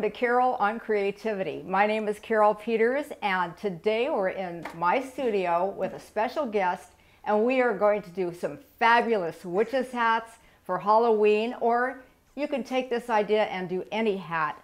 Welcome to Carol on Creativity. My name is Carol Peters, and today we're in my studio with a special guest, and we are going to do some fabulous witches hats for Halloween, or you can take this idea and do any hat.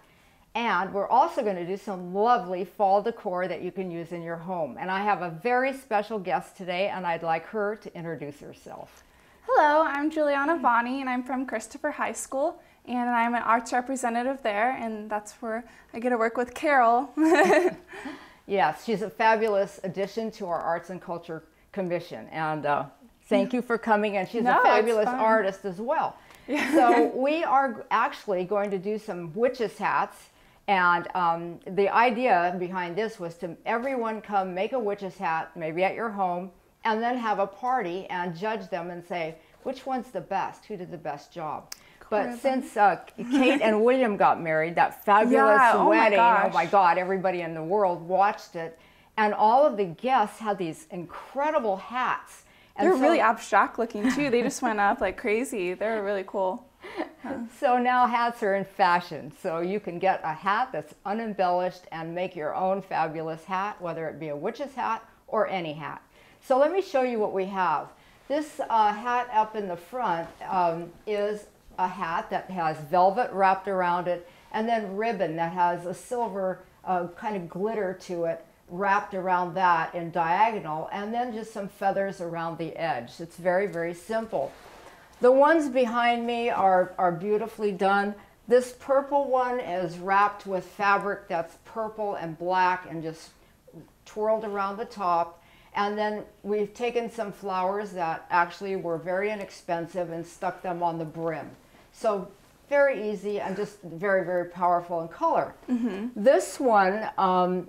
And we're also going to do some lovely fall decor that you can use in your home. And I have a very special guest today, and I'd like her to introduce herself. Hello, I'm Juliana Vanni, and I'm from Christopher High School, and I'm an arts representative there, and that's where I get to work with Carol. Yes, she's a fabulous addition to our Arts and Culture Commission, and thank you for coming, and she's a fabulous artist as well. Yeah. So we are actually going to do some witches hats, and the idea behind this was to everyone come make a witches hat, maybe at your home, and then have a party and judge them and say, which one's the best? Who did the best job? But since Kate and William got married, that fabulous wedding, oh my God, everybody in the world watched it. And all of the guests had these incredible hats. And they're really abstract looking too. They just went up like crazy. They're really cool. So now hats are in fashion. So you can get a hat that's unembellished and make your own fabulous hat, whether it be a witch's hat or any hat. So let me show you what we have. This hat up in the front is a hat that has velvet wrapped around it, and then ribbon that has a silver kind of glitter to it wrapped around that in diagonal, and then just some feathers around the edge. It's very, very simple. The ones behind me are beautifully done. This purple one is wrapped with fabric that's purple and black and just twirled around the top. And then we've taken some flowers that actually were very inexpensive and stuck them on the brim. So very easy and just very, very powerful in color. Mm-hmm. This one,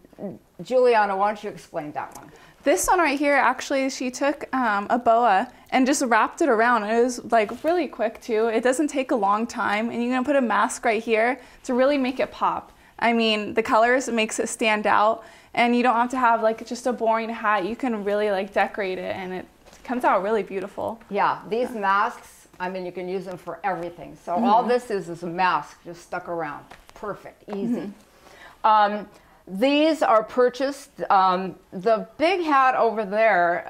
Juliana, why don't you explain that one? This one right here, actually, she took a boa and just wrapped it around. It was like really quick too. It doesn't take a long time, and you're gonna put a mask right here to really make it pop. I mean, the colors, it makes it stand out, and you don't have to have like just a boring hat. You can really like decorate it, and it comes out really beautiful. Yeah, these masks, I mean, you can use them for everything. So all this is a mask just stuck around. Perfect, easy. These are purchased. The big hat over there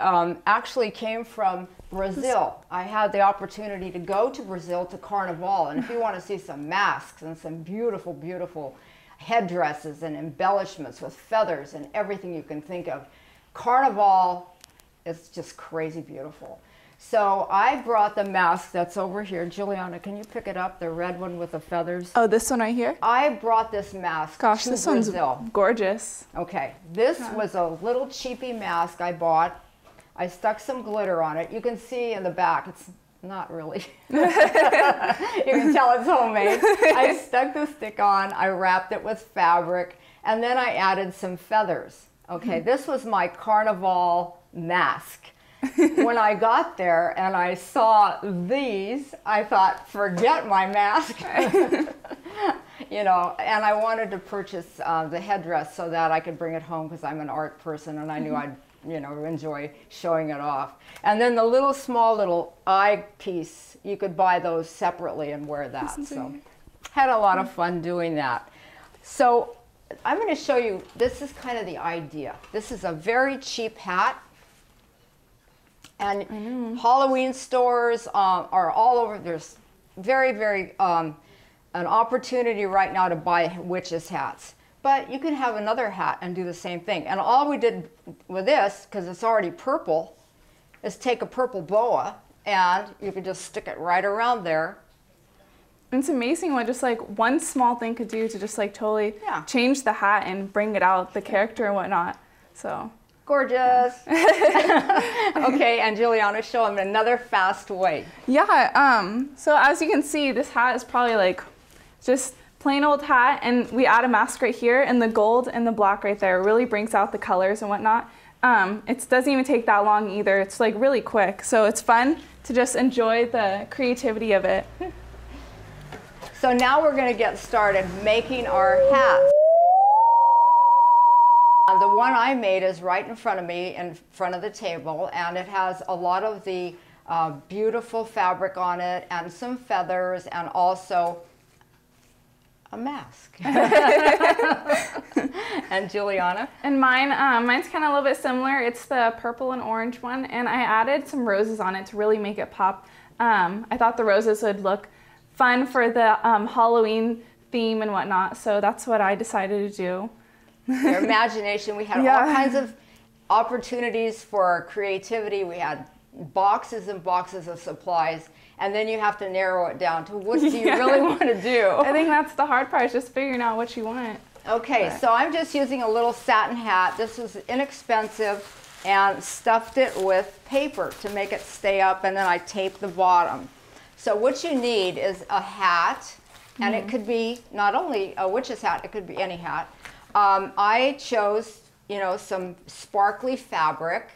actually came from Brazil. I had the opportunity to go to Brazil to Carnival, and if you want to see some masks and some beautiful, beautiful headdresses and embellishments with feathers and everything you can think of, Carnival is just crazy beautiful. So I brought the mask that's over here. Juliana, can you pick it up, the red one with the feathers? Oh, this one right here? I brought this mask to this Brazil. One's gorgeous. Okay, this was a little cheapy mask I bought. I stuck some glitter on it. You can see in the back, it's not really. You can tell it's homemade. I stuck the stick on, I wrapped it with fabric, and then I added some feathers. Okay, this was my Carnival mask. When I got there and I saw these, I thought, forget my mask. You know, and I wanted to purchase the headdress so that I could bring it home because I'm an art person and I knew I'd, you know, enjoy showing it off. And then the little small little eye piece, you could buy those separately and wear that. So had a lot of fun doing that. So I'm going to show you, this is kind of the idea. This is a very cheap hat. And Halloween stores are all over. There's very, very an opportunity right now to buy witches hats. But you can have another hat and do the same thing. And all we did with this, because it's already purple, is take a purple boa and you could just stick it right around there. It's amazing what just like one small thing could do to just like totally change the hat and bring it out, the character and whatnot. So. Gorgeous. Okay, and Juliana, show them another fast way. Yeah, so as you can see, this hat is probably like just plain old hat, and we add a mask right here, and the gold and the black right there really brings out the colors and whatnot. It doesn't even take that long either. It's like really quick, so it's fun to just enjoy the creativity of it. So now we're going to get started making our hats. The one I made is right in front of me, in front of the table, and it has a lot of the beautiful fabric on it and some feathers and also a mask. And Juliana? And mine's kind of a little bit similar. It's the purple and orange one, and I added some roses on it to really make it pop. I thought the roses would look fun for the Halloween theme and whatnot, so that's what I decided to do. Your imagination, we had all kinds of opportunities for creativity. We had boxes and boxes of supplies, and then you have to narrow it down to what do you really want to do. I think that's the hard part, is just figuring out what you want. Okay, so I'm just using a little satin hat. This was inexpensive, and stuffed it with paper to make it stay up, and then I taped the bottom. So what you need is a hat, and it could be not only a witch's hat, it could be any hat. I chose, some sparkly fabric,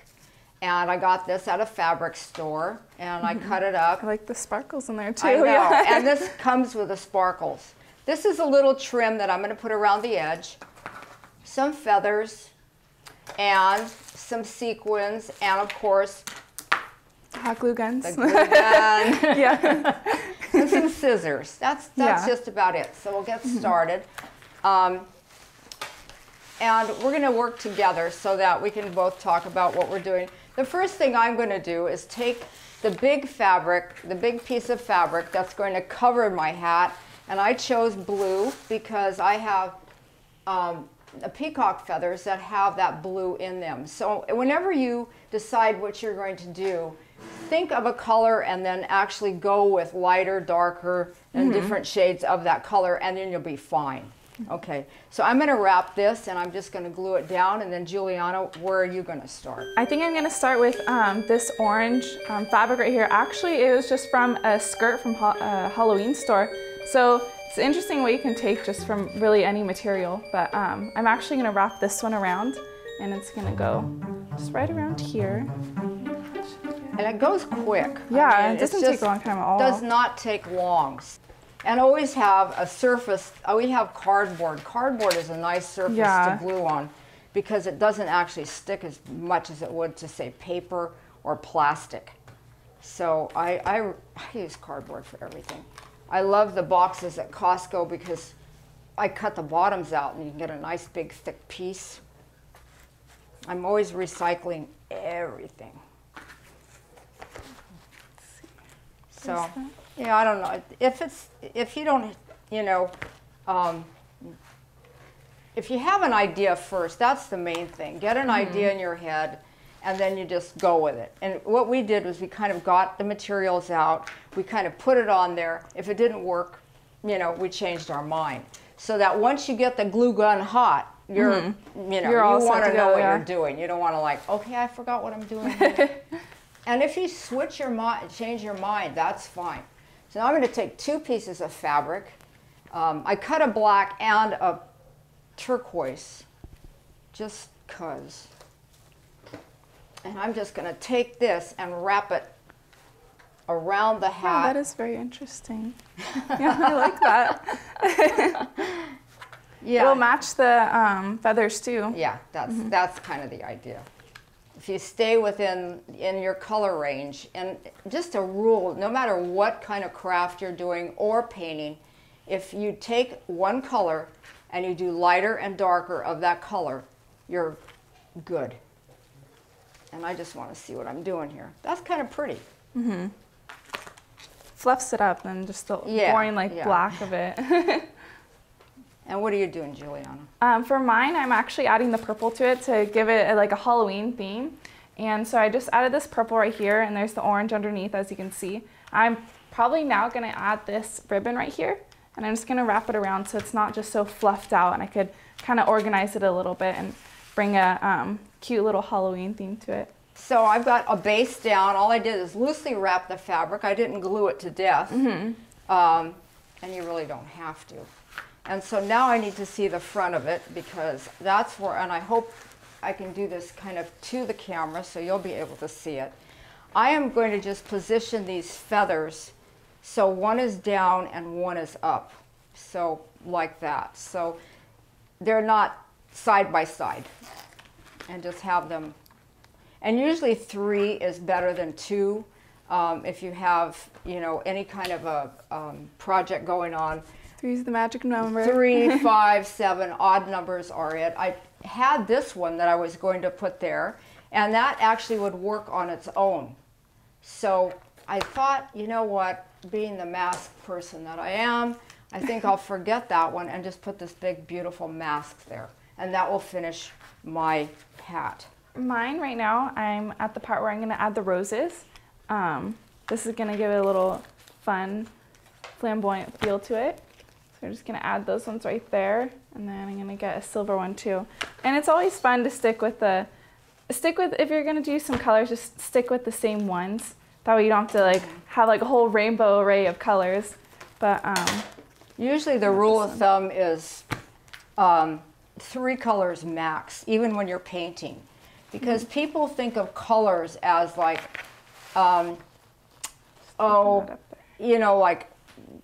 and I got this at a fabric store, and I cut it up. I like the sparkles in there too. I know, and this comes with the sparkles. This is a little trim that I'm going to put around the edge, some feathers, and some sequins, and of course, hot glue guns. the glue gun. Yeah. And some scissors. That's just about it. So we'll get started. And we're going to work together so that we can both talk about what we're doing. The first thing I'm going to do is take the big fabric, the big piece of fabric that's going to cover my hat, and I chose blue because I have the peacock feathers that have that blue in them. So whenever you decide what you're going to do, think of a color and then actually go with lighter, darker, and different shades of that color, and then you'll be fine. Okay, so I'm going to wrap this, and I'm just going to glue it down, and then Juliana, where are you going to start? I think I'm going to start with this orange fabric right here. Actually, it was just from a skirt from a Halloween store. So it's an interesting way you can take just from really any material. But I'm actually going to wrap this one around, and it's going to go just right around here. And it goes quick. Yeah, I mean, it doesn't take a long time at all. Does not take long. And always have a surface. We have cardboard. Cardboard is a nice surface to glue on because it doesn't actually stick as much as it would to, say, paper or plastic. So I use cardboard for everything. I love the boxes at Costco because I cut the bottoms out and you can get a nice big thick piece. I'm always recycling everything. So, yeah, I don't know. If you don't, if you have an idea first, that's the main thing. Get an idea in your head, and then you just go with it. And what we did was we kind of got the materials out. We kind of put it on there. If it didn't work, we changed our mind. So that once you get the glue gun hot, you want to know what you're doing. You don't want to okay, I forgot what I'm doing here. And if you switch your mind, change your mind, that's fine. So now I'm going to take two pieces of fabric. I cut a black and a turquoise, just because. And I'm just going to take this and wrap it around the hat. Oh, that is very interesting. Yeah, I like that. Yeah. It'll match the feathers too. Yeah, that's kind of the idea. If you stay in your color range, and just a rule, no matter what kind of craft you're doing or painting, if you take one color and you do lighter and darker of that color, you're good. And I just want to see what I'm doing here. That's kind of pretty. Fluffs it up and just the boring black of it. And what are you doing, Juliana? For mine, I'm actually adding the purple to it to give it a Halloween theme. And so I just added this purple right here, and there's the orange underneath, as you can see. I'm probably now going to add this ribbon right here, and I'm just going to wrap it around so it's not just so fluffed out, and I could kind of organize it a little bit and bring a cute little Halloween theme to it. So I've got a base down. All I did is loosely wrap the fabric. I didn't glue it to death, and you really don't have to. And so now I need to see the front of it because that's where, and I hope I can do this kind of to the camera so you'll be able to see it. I am going to just position these feathers so one is down and one is up. So like that. So they're not side by side. And just have them. And usually 3 is better than 2. If you have, any kind of a project going on. Three's the magic number. 3, 5, 7, odd numbers are it. I had this one that I was going to put there, and that actually would work on its own. So I thought, you know what, being the mask person that I am, I think I'll forget that one and just put this big, beautiful mask there. And that will finish my hat. Mine right now, I'm at the part where I'm gonna add the roses. This is gonna give it a little fun, flamboyant feel to it. So we're just gonna add those ones right there. And then I'm gonna get a silver one too. And it's always fun to stick with, if you're gonna do some colors, just stick with the same ones. That way you don't have to like have like a whole rainbow array of colors. But usually the rule of thumb is 3 colors max, even when you're painting. Because people think of colors as like, you know, like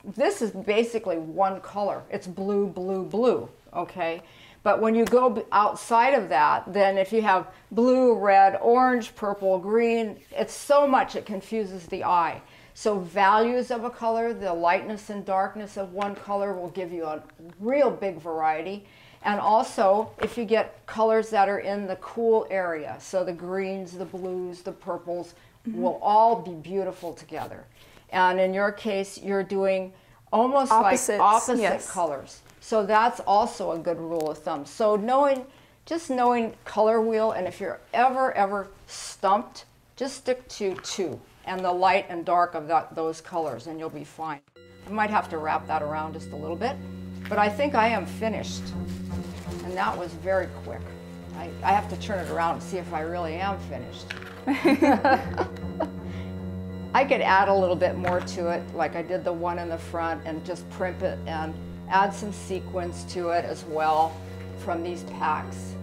this is basically one color. It's blue, blue, blue, okay? But when you go outside of that, then if you have blue, red, orange, purple, green, it's so much it confuses the eye. So values of a color, the lightness and darkness of one color will give you a real big variety. And also, if you get colors that are in the cool area, so the greens, the blues, the purples, will all be beautiful together. And in your case, you're doing almost opposites, like opposite yes. colors. So that's also a good rule of thumb. So just knowing color wheel, and if you're ever stumped, just stick to 2 and the light and dark of those colors, and you'll be fine. I might have to wrap that around just a little bit, but I think I am finished. And that was very quick. I have to turn it around and see if I really am finished. I could add a little bit more to it, like I did the one in the front, and just primp it and add some sequins to it as well from these packs,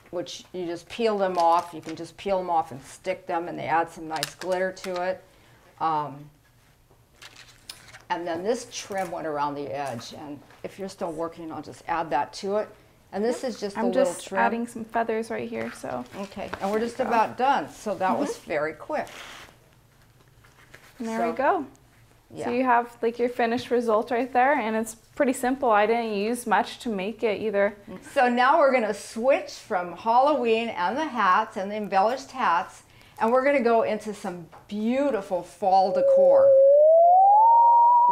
which you just peel them off. You can just peel them off and stick them, and they add some nice glitter to it. And then this trim went around the edge, and if you're still working, I'll just add that to it. And this is just a little trim. I'm just adding some feathers right here, so. Okay, and we're just about done, so that was very quick. And there we go. Yeah. So you have like your finished result right there, and it's pretty simple. I didn't use much to make it either. So now we're gonna switch from Halloween and the hats and the embellished hats, and we're gonna go into some beautiful fall decor.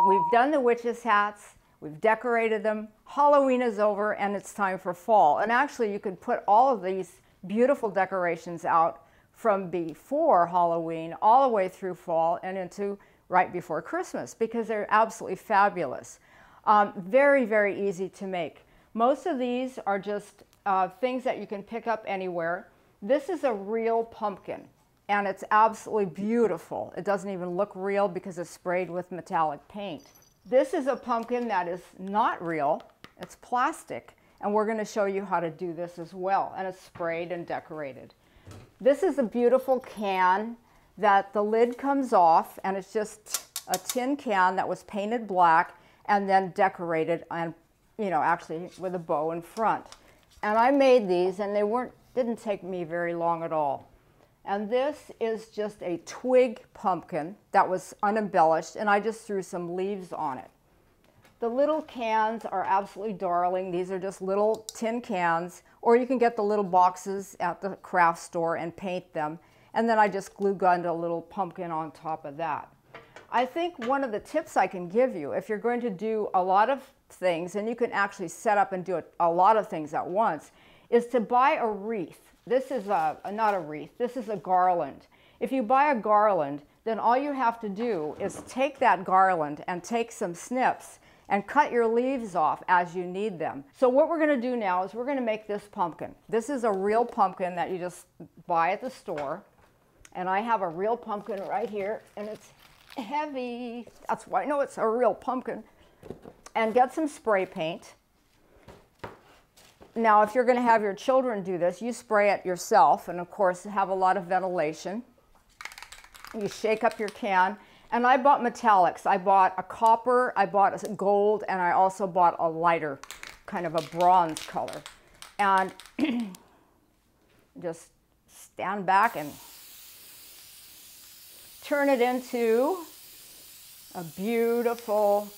We've done the witches' hats, we've decorated them, Halloween is over, and it's time for fall. And actually you could put all of these beautiful decorations out from before Halloween all the way through fall and into right before Christmas, because they're absolutely fabulous. Very, very easy to make. Most of these are just things that you can pick up anywhere. This is a real pumpkin, and it's absolutely beautiful. It doesn't even look real because it's sprayed with metallic paint. This is a pumpkin that is not real. It's plastic, and we're going to show you how to do this as well, and it's sprayed and decorated. This is a beautiful can that the lid comes off, and it's just a tin can that was painted black and then decorated, and actually with a bow in front. And I made these, and they didn't take me very long at all. And this is just a twig pumpkin that was unembellished, and I just threw some leaves on it. The little cans are absolutely darling. These are just little tin cans, or you can get the little boxes at the craft store and paint them. And then I just glue gunned a little pumpkin on top of that. I think one of the tips I can give you, if you're going to do a lot of things, and you can actually set up and do a lot of things at once, is to buy a wreath. This is not a wreath, this is a garland. If you buy a garland, then all you have to do is take that garland and take some snips and cut your leaves off as you need them. So what we're gonna do now is we're gonna make this pumpkin. This is a real pumpkin that you just buy at the store. And I have a real pumpkin right here, and it's heavy. That's why I know it's a real pumpkin. And get some spray paint. Now, if you're gonna have your children do this, you spray it yourself, and of course have a lot of ventilation. You shake up your can. And I bought metallics. I bought a copper, I bought a gold, and I also bought a lighter, kind of a bronze color. And just stand back and turn it into a beautiful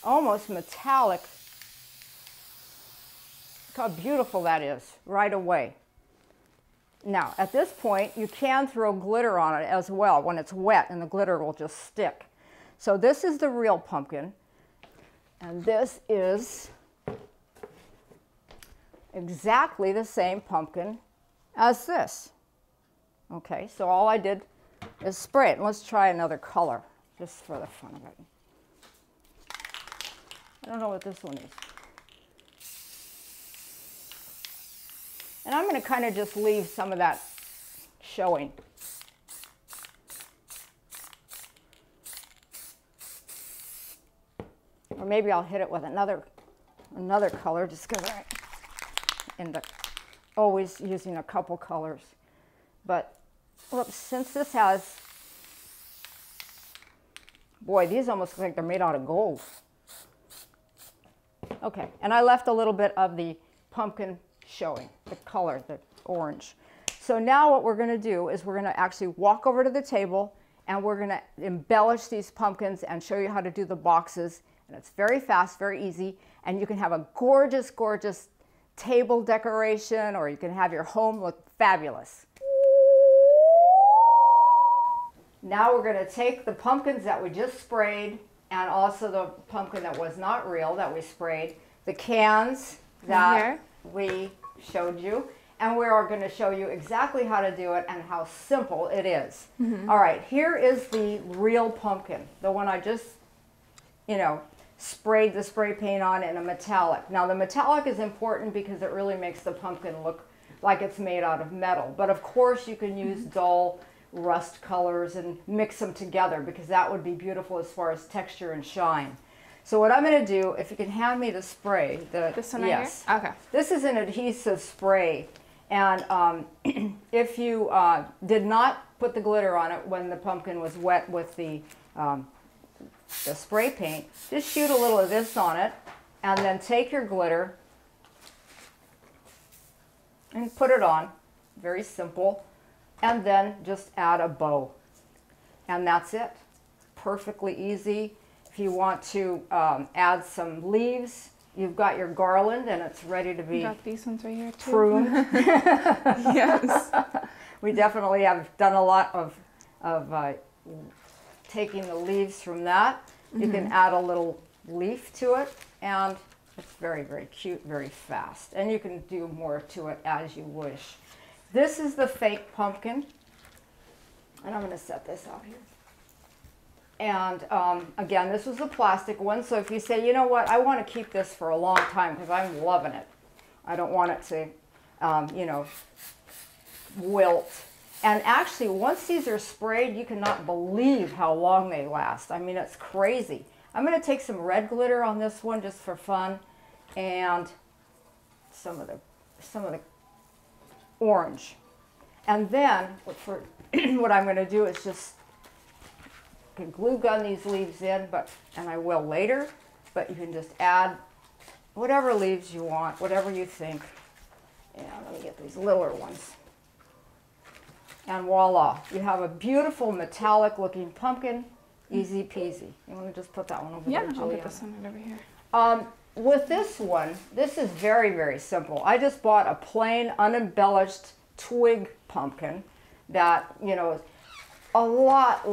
almost metallic. Look how beautiful that is right away. Now, at this point, you can throw glitter on it as well when it's wet, and the glitter will just stick. So this is the real pumpkin, and this is exactly the same pumpkin as this. Okay, so all I did is spray it. Let's try another color, just for the fun of it. I don't know what this one is. And I'm going to kind of just leave some of that showing. Or maybe I'll hit it with another color, just because I end up always using a couple colors. But whoops, since this has, boy, these almost look like they're made out of gold. Okay, and I left a little bit of the pumpkin showing, the color, the orange. So now what we're going to do is we're going to actually walk over to the table, and we're going to embellish these pumpkins and show you how to do the boxes. And it's very fast, very easy, and you can have a gorgeous, gorgeous table decoration, or you can have your home look fabulous. Now we're going to take the pumpkins that we just sprayed, and also the pumpkin that was not real that we sprayed, the cans that we showed you, and we are going to show you exactly how to do it and how simple it is. All right, here is the real pumpkin, the one I just, sprayed the spray paint on in a metallic. Now the metallic is important because it really makes the pumpkin look like it's made out of metal. But of course you can use dull rust colors and mix them together, because that would be beautiful as far as texture and shine. So what I'm going to do, if you can hand me the spray. This one right here? Okay. This is an adhesive spray. And if you did not put the glitter on it when the pumpkin was wet with the spray paint, just shoot a little of this on it, and then take your glitter and put it on. Very simple. And then just add a bow. And that's it. Perfectly easy. If you want to add some leaves, you've got your garland, and it's ready to be got these ones right here too. pruned. Yes. We definitely have done a lot of taking the leaves from that. You can add a little leaf to it, and it's very, very cute, very fast. And you can do more to it as you wish. This is the fake pumpkin, and I'm going to set this out here. And again, this was a plastic one, so if you say, you know what, I want to keep this for a long time because I'm loving it. I don't want it to, wilt. And actually, once these are sprayed, you cannot believe how long they last. I mean, it's crazy. I'm going to take some red glitter on this one just for fun, and some of the orange. And then what I'm going to do is just glue gun these leaves in, and I will later, but you can just add whatever leaves you want, whatever you think. And let me get these littler ones. And voila, you have a beautiful metallic looking pumpkin, easy peasy. You want to just put that one over there, Juliana? I'll get this one right over here. With this one, this is very, very simple. I just bought a plain, unembellished twig pumpkin that, is a lot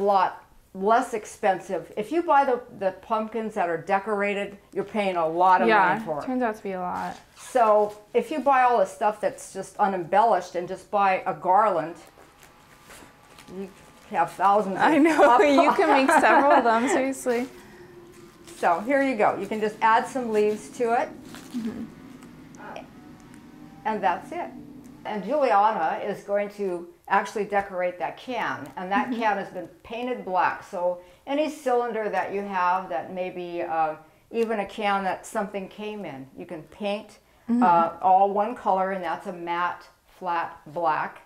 less expensive. If you buy the pumpkins that are decorated, you're paying a lot of money for it. Yeah, turns out to be a lot. So if you buy all the stuff that's just unembellished and just buy a garland, you have thousands of I know, you can make several of them, seriously. So here you go. You can just add some leaves to it. And that's it. And Juliana is going to actually decorate that can. And that can has been painted black. So any cylinder that you have that maybe even a can that something came in, you can paint all one color, and that's a matte, flat black.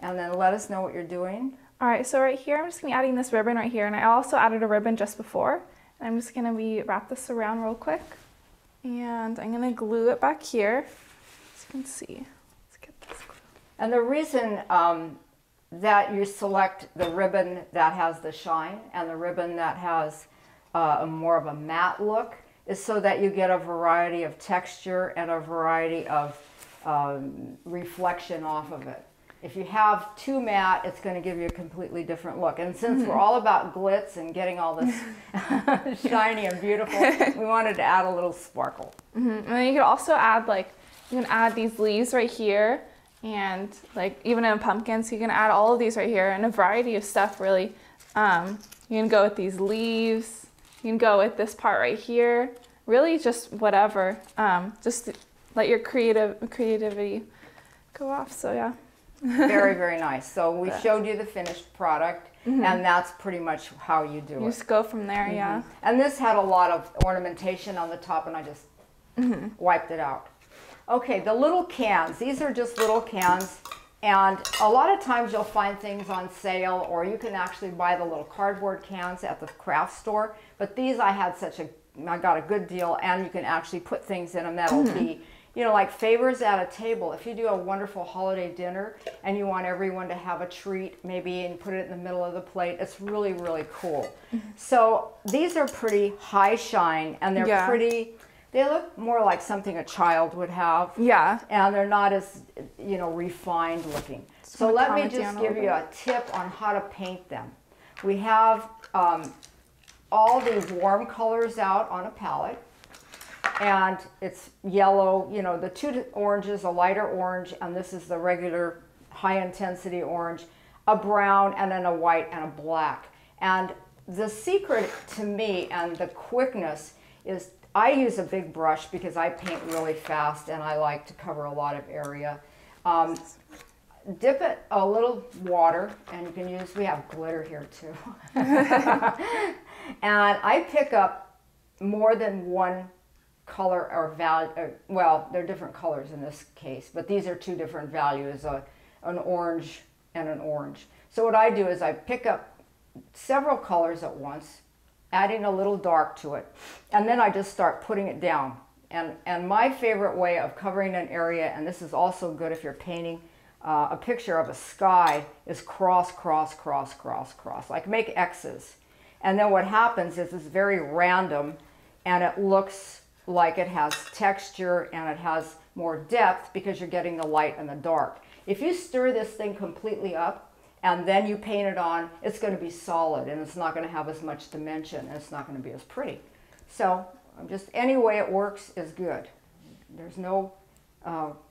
And then let us know what you're doing. All right, so right here, I'm just gonna be adding this ribbon right here, and I also added a ribbon just before. And I'm just gonna wrap this around real quick. And I'm gonna glue it back here. As you can see, let's get this glue. And the reason that you select the ribbon that has the shine and the ribbon that has more of a matte look is so that you get a variety of texture and a variety of reflection off of it. If you have too matte, it's going to give you a completely different look. And since we're all about glitz and getting all this shiny and beautiful, we wanted to add a little sparkle. And then you could also add you can add these leaves right here, and even in pumpkins, you can add all of these right here and a variety of stuff really. You can go with these leaves, you can go with this part right here, really just whatever. Just let your creativity go off, so yeah. Very, very nice. So we showed you the finished product, and that's pretty much how you do it. You just go from there, yeah. And this had a lot of ornamentation on the top, and I just wiped it out. Okay, the little cans. These are just little cans, and a lot of times you'll find things on sale, or you can actually buy the little cardboard cans at the craft store. But these I got a good deal, and you can actually put things in them that'll be, you know, like favors at a table. If you do a wonderful holiday dinner and you want everyone to have a treat, maybe, and put it in the middle of the plate, it's really, really cool. So these are pretty high shine, and they're pretty, they look more like something a child would have. Yeah. And they're not as, you know, refined looking. So let me just give you a tip on how to paint them. We have all these warm colors out on a palette. And it's yellow, you know, the two oranges, a lighter orange, and this is the regular high intensity orange, a brown, and then a white and a black. And the secret to me and the quickness is I use a big brush because I paint really fast and I like to cover a lot of area. Dip it a little water, and you can use, we have glitter here too. And I pick up more than one color or value, well, they're different colors in this case, but these are two different values, an orange and an orange. So what I do is I pick up several colors at once, adding a little dark to it, and then I just start putting it down. And my favorite way of covering an area, and this is also good if you're painting a picture of a sky, is cross, cross, cross, cross, cross, like make X's. And then what happens is it's very random, and it looks like it has texture and it has more depth because you're getting the light and the dark. If you stir this thing completely up and then you paint it on, it's going to be solid and it's not going to have as much dimension and it's not going to be as pretty. So just any way it works is good. There's no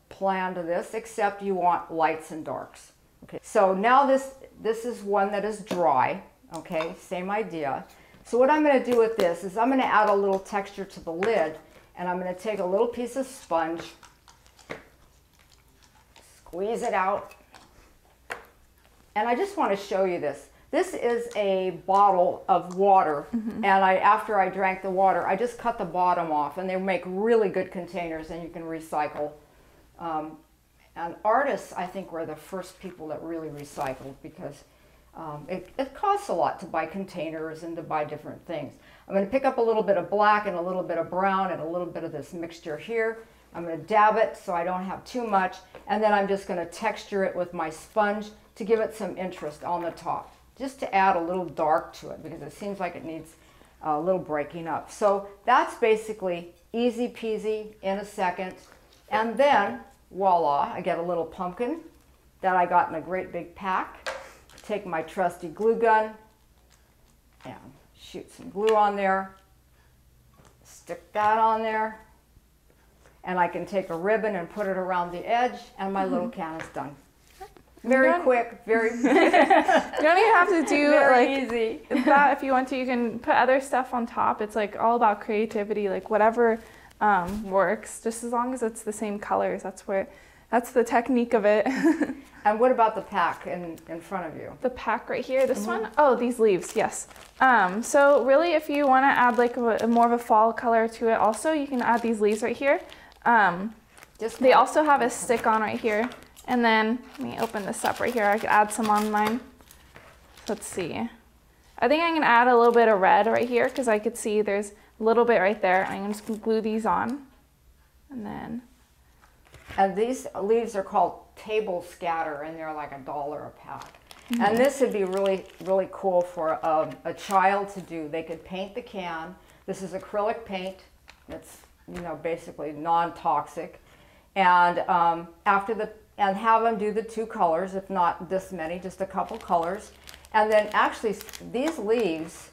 plan to this except you want lights and darks. Okay. So now this is one that is dry. Okay, same idea. So what I'm going to do with this is I'm going to add a little texture to the lid, and I'm going to take a little piece of sponge, squeeze it out, and I just want to show you this. This is a bottle of water, and after I drank the water, I just cut the bottom off, and they make really good containers, and you can recycle. And artists, I think, were the first people that really recycled because it costs a lot to buy containers and to buy different things. I'm going to pick up a little bit of black and a little bit of brown and a little bit of this mixture here. I'm going to dab it so I don't have too much, and then I'm just going to texture it with my sponge to give it some interest on the top, just to add a little dark to it because it seems like it needs a little breaking up. So that's basically easy peasy in a second. And then, voila, I get a little pumpkin that I got in a great big pack. Take my trusty glue gun and shoot some glue on there, stick that on there, and I can take a ribbon and put it around the edge, and my little can is done. Very quick, very you don't even have to do very easy. That. If you want to, you can put other stuff on top. It's like all about creativity, like whatever works, just as long as it's the same colors. That's the technique of it. And what about the pack in front of you? The pack right here, this one? Oh, these leaves, yes. So really, if you want to add like more of a fall color to it also, you can add these leaves right here. They also have a stick on right here. And then, let me open this up right here. I could add some on mine. Let's see. I think I can add a little bit of red right here because I could see there's a little bit right there. I'm just going to glue these on. And these leaves are called table scatter, and they're like $1 a pack. And this would be really, really cool for a child to do. They could paint the can. This is acrylic paint. It's, you know, basically non-toxic. And and have them do the 2 colors, if not this many, just a couple colors. And then actually these leaves,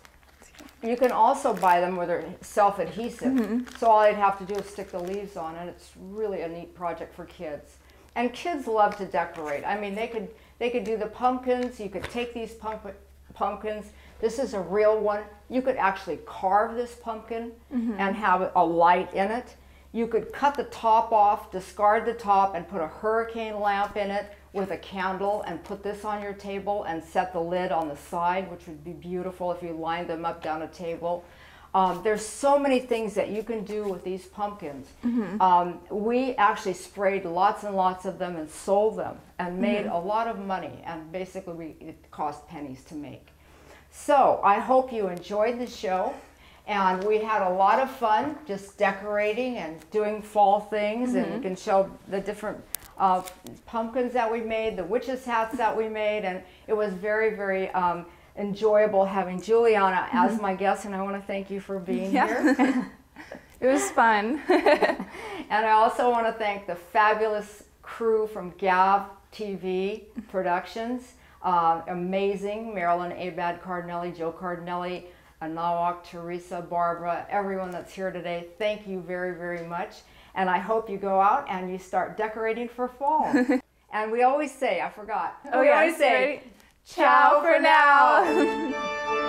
you can also buy them where they're self-adhesive. So all I'd have to do is stick the leaves on, and it's really a neat project for kids. And kids love to decorate. I mean, they could do the pumpkins. You could take these pumpkins. This is a real one. You could actually carve this pumpkin and have a light in it. You could cut the top off, discard the top, and put a hurricane lamp in it with a candle, and put this on your table and set the lid on the side, which would be beautiful if you lined them up down a table. There's so many things that you can do with these pumpkins. We actually sprayed lots and lots of them and sold them and made a lot of money, and basically it cost pennies to make. So I hope you enjoyed the show. And we had a lot of fun just decorating and doing fall things, and you can show the different pumpkins that we made, the witches' hats that we made, and it was very, very enjoyable having Juliana as my guest, and I want to thank you for being here. It was fun. And I also want to thank the fabulous crew from gavtv Productions. Amazing, Marilyn Abad Cardinelli, Joe Cardinelli, Anawak, Teresa, Barbara, everyone that's here today. Thank you very, very much. And I hope you go out and you start decorating for fall. And we always say, I forgot. We always say, ciao for now.